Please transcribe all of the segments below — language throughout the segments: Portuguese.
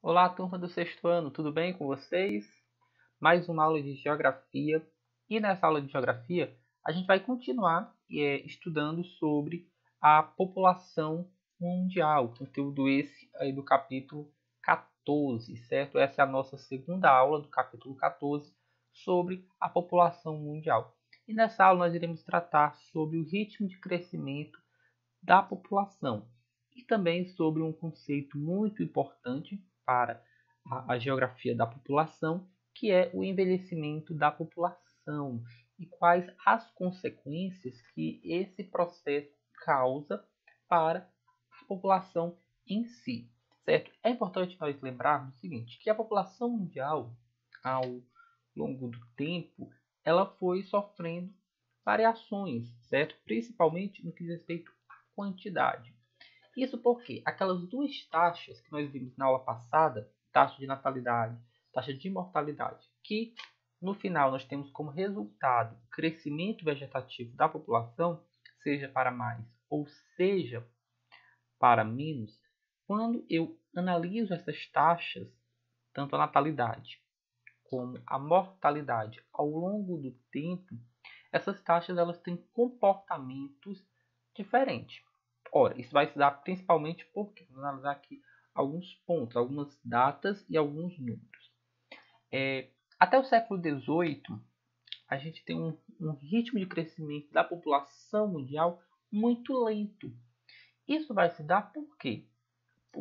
Olá, turma do sexto ano, tudo bem com vocês? Mais uma aula de geografia. E nessa aula de geografia, a gente vai continuar estudando sobre a população mundial. Conteúdo esse aí do capítulo 14, certo? Essa é a nossa segunda aula do capítulo 14 sobre a população mundial. E nessa aula nós iremos tratar sobre o ritmo de crescimento da população e também sobre um conceito muito importante para a geografia da população, que é o envelhecimento da população e quais as consequências que esse processo causa para a população em si, certo? É importante nós lembrarmos o seguinte, que a população mundial, ao longo do tempo, ela foi sofrendo variações, certo? Principalmente no que diz respeito quantidade. Isso porque aquelas duas taxas que nós vimos na aula passada, taxa de natalidade, taxa de mortalidade, que no final nós temos como resultado o crescimento vegetativo da população, seja para mais ou seja para menos, quando eu analiso essas taxas, tanto a natalidade como a mortalidade ao longo do tempo, essas taxas elas têm comportamentos diferentes. Ora, isso vai se dar principalmente porque vamos analisar aqui alguns pontos, algumas datas e alguns números. Até o século XVIII, a gente tem um ritmo de crescimento da população mundial muito lento. Isso vai se dar por quê?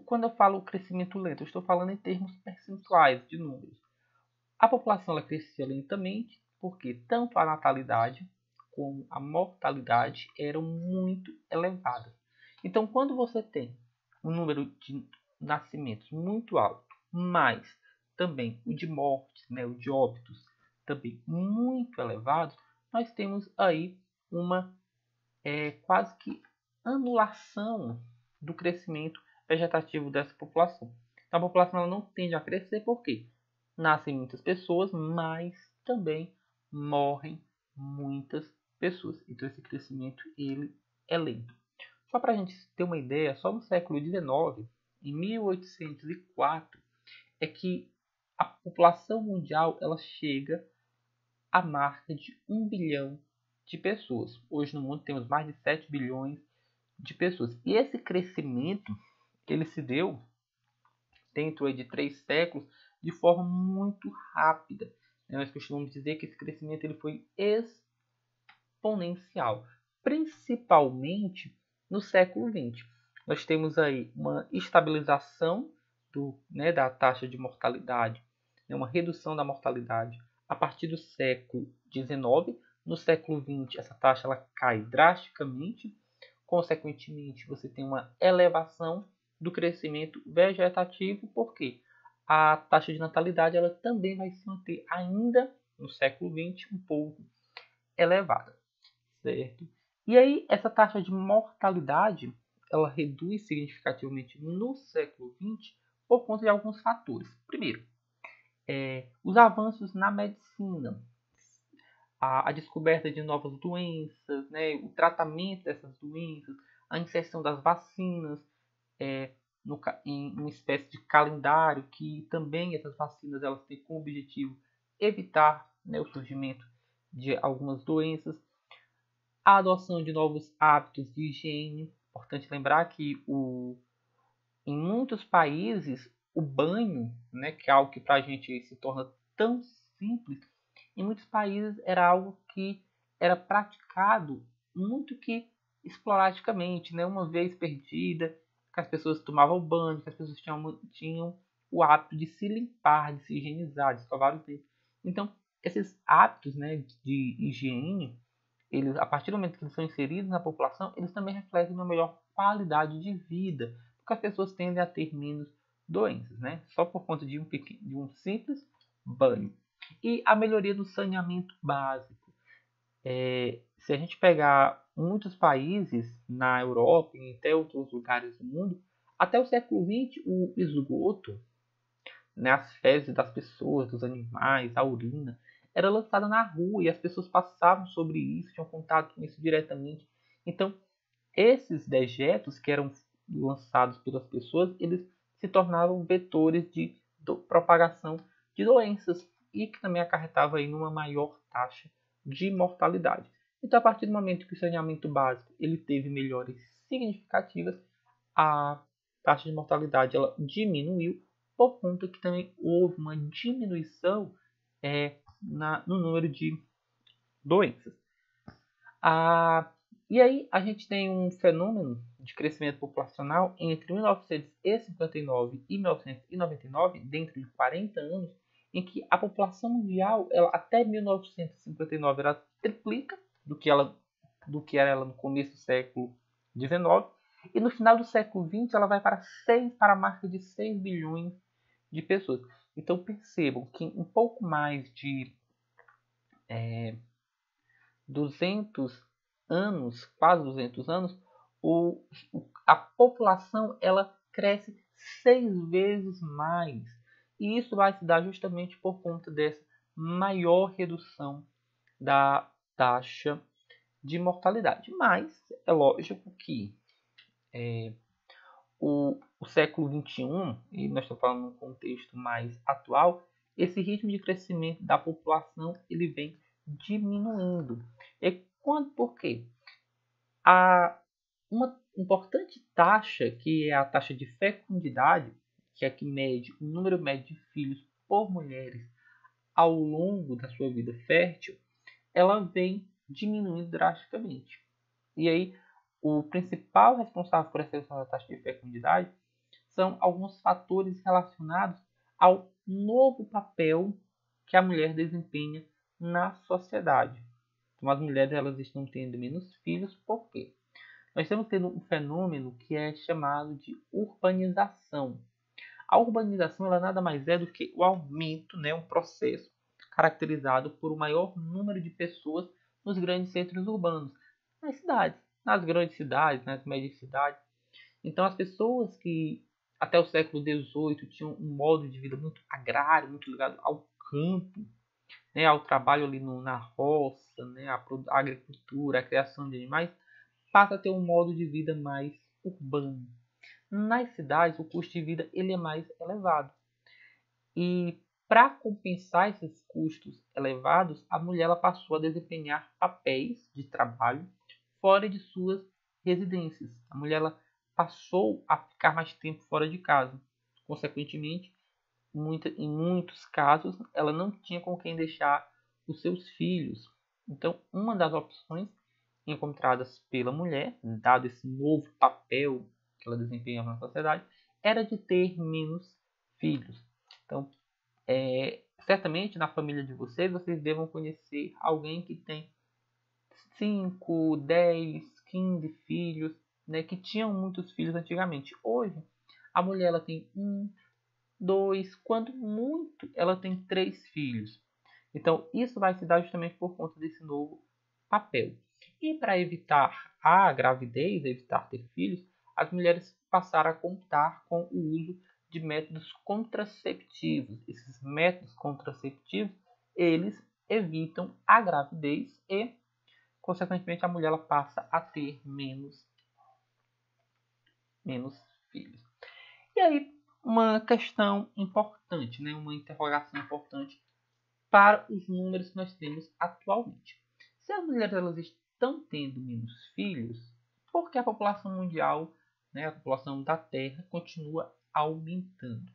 Quando eu falo crescimento lento, eu estou falando em termos percentuais de números. A população ela crescia lentamente porque tanto a natalidade como a mortalidade eram muito elevadas. Então, quando você tem um número de nascimentos muito alto, mas também o de mortes, né, o de óbitos, também muito elevado, nós temos aí uma quase que anulação do crescimento vegetativo dessa população. Então, a população ela não tende a crescer, por quê? Nascem muitas pessoas, mas também morrem muitas pessoas. Então esse crescimento ele é lento. Só para a gente ter uma ideia, só no século XIX, em 1804, é que a população mundial ela chega à marca de 1 bilhão de pessoas. Hoje no mundo temos mais de 7 bilhões de pessoas. E esse crescimento ele se deu dentro de 3 séculos de forma muito rápida. Nós costumamos dizer que esse crescimento ele foi exponencial, principalmente no século XX. Nós temos aí uma estabilização da taxa de mortalidade, uma redução da mortalidade a partir do século XIX. No século XX, essa taxa ela cai drasticamente. Consequentemente, você tem uma elevação do crescimento vegetativo, porque a taxa de natalidade ela também vai se manter ainda no século XX um pouco elevada, certo? E aí essa taxa de mortalidade ela reduz significativamente no século XX por conta de alguns fatores. Primeiro, os avanços na medicina, a descoberta de novas doenças, né, o tratamento dessas doenças, a inserção das vacinas, é, em uma espécie de calendário que também essas vacinas elas têm como objetivo evitar, né, o surgimento de algumas doenças, a adoção de novos hábitos de higiene. Importante lembrar que em muitos países o banho, né, que é algo que para a gente se torna tão simples, em muitos países era algo que era praticado muito que esporadicamente, né? Uma vez perdida, que as pessoas tomavam banho, que as pessoas tinham o hábito de se limpar, de se higienizar, de escovar os dentes. Então, esses hábitos, né, de higiene, eles, a partir do momento que eles são inseridos na população, eles também refletem uma melhor qualidade de vida, porque as pessoas tendem a ter menos doenças, né? Só por conta de um simples banho. E a melhoria do saneamento básico. Se a gente pegar muitos países na Europa e até outros lugares do mundo, até o século XX, o esgoto, né, as fezes das pessoas, dos animais, a urina, era lançada na rua e as pessoas passavam sobre isso, tinham contato com isso diretamente. Então, esses dejetos que eram lançados pelas pessoas, eles se tornavam vetores de propagação de doenças e que também acarretava aí numa maior taxa de mortalidade. Então, a partir do momento que o saneamento básico ele teve melhores significativas, a taxa de mortalidade ela diminuiu, por conta que também houve uma diminuição no número de doenças. E aí a gente tem um fenômeno de crescimento populacional entre 1959 e 1999, dentro de 40 anos, em que a população mundial, ela, até 1959, ela triplica do que era ela no começo do século XIX, e no final do século XX ela vai para a marca de 6 bilhões de pessoas. Então percebam que em um pouco mais de 200 anos, quase 200 anos, a população ela cresce 6 vezes mais. E isso vai se dar justamente por conta dessa maior redução da taxa de mortalidade. Mas é lógico que o século XXI, e nós estamos falando num contexto mais atual, esse ritmo de crescimento da população ele vem diminuindo. Por quê? Uma importante taxa, que é a taxa de fecundidade, que é a que mede o número médio de filhos por mulheres ao longo da sua vida fértil, ela vem diminuindo drasticamente. E aí, o principal responsável por essa redução da taxa de fecundidade são alguns fatores relacionados ao novo papel que a mulher desempenha na sociedade. Então, as mulheres elas estão tendo menos filhos, por quê? Nós estamos tendo um fenômeno que é chamado de urbanização. A urbanização ela nada mais é do que o aumento, um processo caracterizado por um maior número de pessoas nos grandes centros urbanos, nas cidades, nas grandes cidades, nas médias cidades. Então, as pessoas que até o século XVIII tinham um modo de vida muito agrário, muito ligado ao campo, ao trabalho ali na roça, a agricultura, a criação de animais, passa a ter um modo de vida mais urbano. Nas cidades, o custo de vida ele é mais elevado. E para compensar esses custos elevados, a mulher ela passou a desempenhar papéis de trabalho fora de suas residências. A mulher ela passou a ficar mais tempo fora de casa. Consequentemente, em muitos casos, ela não tinha com quem deixar os seus filhos. Então, uma das opções encontradas pela mulher, dado esse novo papel que ela desempenhava na sociedade, era de ter menos filhos. Então, certamente na família de vocês devam conhecer alguém que tem 5, 10, 15 filhos, que tinham muitos filhos antigamente. Hoje, a mulher ela tem 1, 2, quando muito, ela tem 3 filhos. Então, isso vai se dar justamente por conta desse novo papel. E para evitar a gravidez, evitar ter filhos, as mulheres passaram a contar com o uso de métodos contraceptivos. Esses métodos contraceptivos, eles evitam a gravidez e, consequentemente, a mulher ela passa a ter menos filhos. E aí, uma questão importante, uma interrogação importante para os números que nós temos atualmente. Se as mulheres elas estão tendo menos filhos, por que a população mundial, a população da Terra, continua aumentando?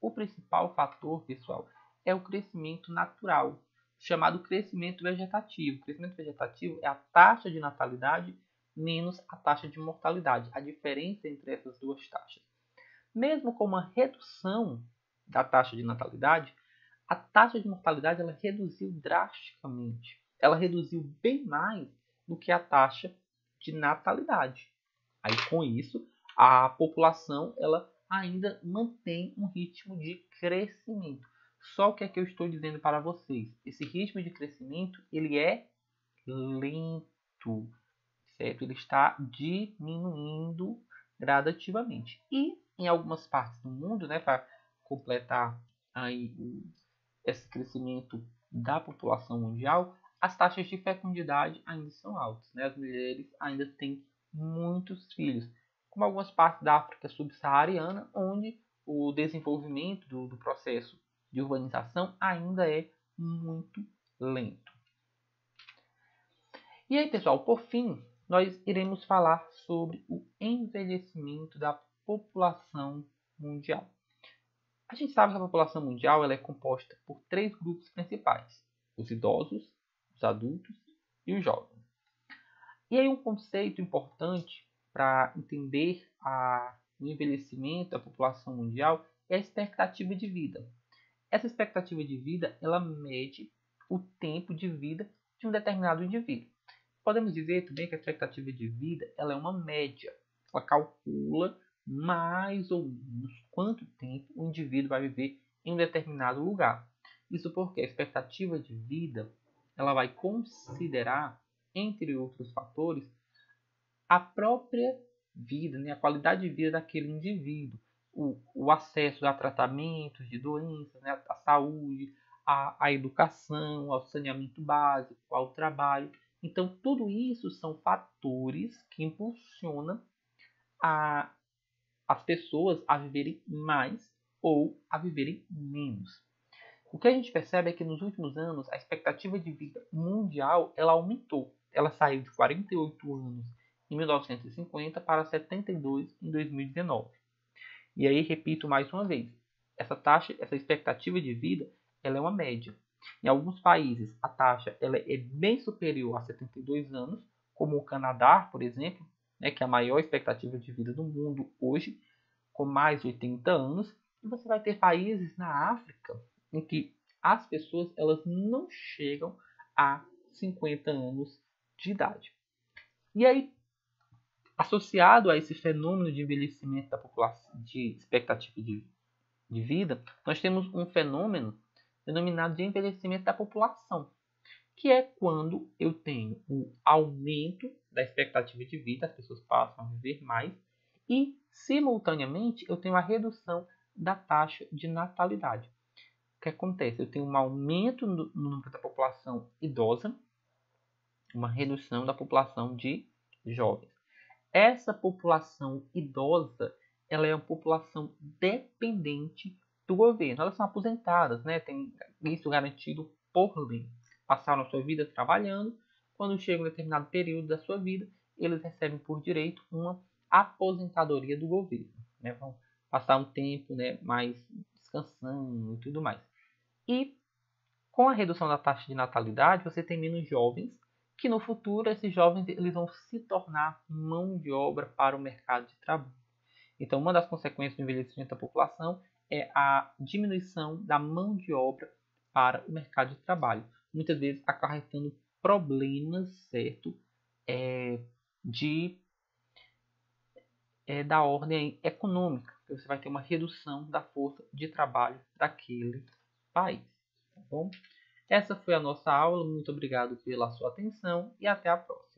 O principal fator, pessoal, é o crescimento natural, chamado crescimento vegetativo. O crescimento vegetativo é a taxa de natalidade menos a taxa de mortalidade, a diferença entre essas duas taxas. Mesmo com uma redução da taxa de natalidade, a taxa de mortalidade ela reduziu drasticamente. Ela reduziu bem mais do que a taxa de natalidade. Aí, com isso, a população ela ainda mantém um ritmo de crescimento. Só o que é que eu estou dizendo para vocês? Esse ritmo de crescimento ele é lento, certo? Ele está diminuindo gradativamente. E em algumas partes do mundo, para completar aí esse crescimento da população mundial, as taxas de fecundidade ainda são altas. As mulheres ainda têm muitos filhos, como algumas partes da África subsaariana, onde o desenvolvimento do processo de urbanização ainda é muito lento. E aí, pessoal, por fim, nós iremos falar sobre o envelhecimento da população mundial. A gente sabe que a população mundial ela é composta por 3 grupos principais: os idosos, os adultos e os jovens. E aí um conceito importante para entender o envelhecimento da população mundial é a expectativa de vida. Essa expectativa de vida ela mede o tempo de vida de um determinado indivíduo. Podemos dizer também que a expectativa de vida ela é uma média. Ela calcula mais ou menos quanto tempo o indivíduo vai viver em um determinado lugar. Isso porque a expectativa de vida ela vai considerar, entre outros fatores, a própria vida, né? A qualidade de vida daquele indivíduo, o acesso a tratamentos de doenças, né? A saúde, a educação, ao saneamento básico, ao trabalho. Então, tudo isso são fatores que impulsionam as pessoas a viverem mais ou a viverem menos. O que a gente percebe é que nos últimos anos a expectativa de vida mundial ela aumentou. Ela saiu de 48 anos em 1950 para 72 em 2019. E aí repito mais uma vez, essa expectativa de vida ela é uma média. Em alguns países a taxa ela é bem superior a 72 anos, como o Canadá, por exemplo, né, que é a maior expectativa de vida do mundo hoje, com mais de 80 anos. E você vai ter países na África em que as pessoas elas não chegam a 50 anos de idade. E aí, associado a esse fenômeno de envelhecimento da população, de expectativa de vida, nós temos um fenômeno denominado de envelhecimento da população, que é quando eu tenho o aumento da expectativa de vida, as pessoas passam a viver mais, e, simultaneamente, eu tenho a redução da taxa de natalidade. O que acontece? Eu tenho um aumento no número da população idosa, uma redução da população de jovens. Essa população idosa, ela é uma população dependente do governo. Elas são aposentadas, né? Tem isso garantido por lei. Passaram a sua vida trabalhando. Quando chega um determinado período da sua vida, eles recebem por direito uma aposentadoria do governo, né? Vão passar um tempo, né, mais descansando e tudo mais. E com a redução da taxa de natalidade, você tem menos jovens, que no futuro esses jovens eles vão se tornar mão de obra para o mercado de trabalho. Então, uma das consequências do envelhecimento da população é a diminuição da mão de obra para o mercado de trabalho, muitas vezes acarretando problemas, certo, da ordem econômica. Você vai ter uma redução da força de trabalho daquele país. Tá bom? Essa foi a nossa aula. Muito obrigado pela sua atenção e até a próxima.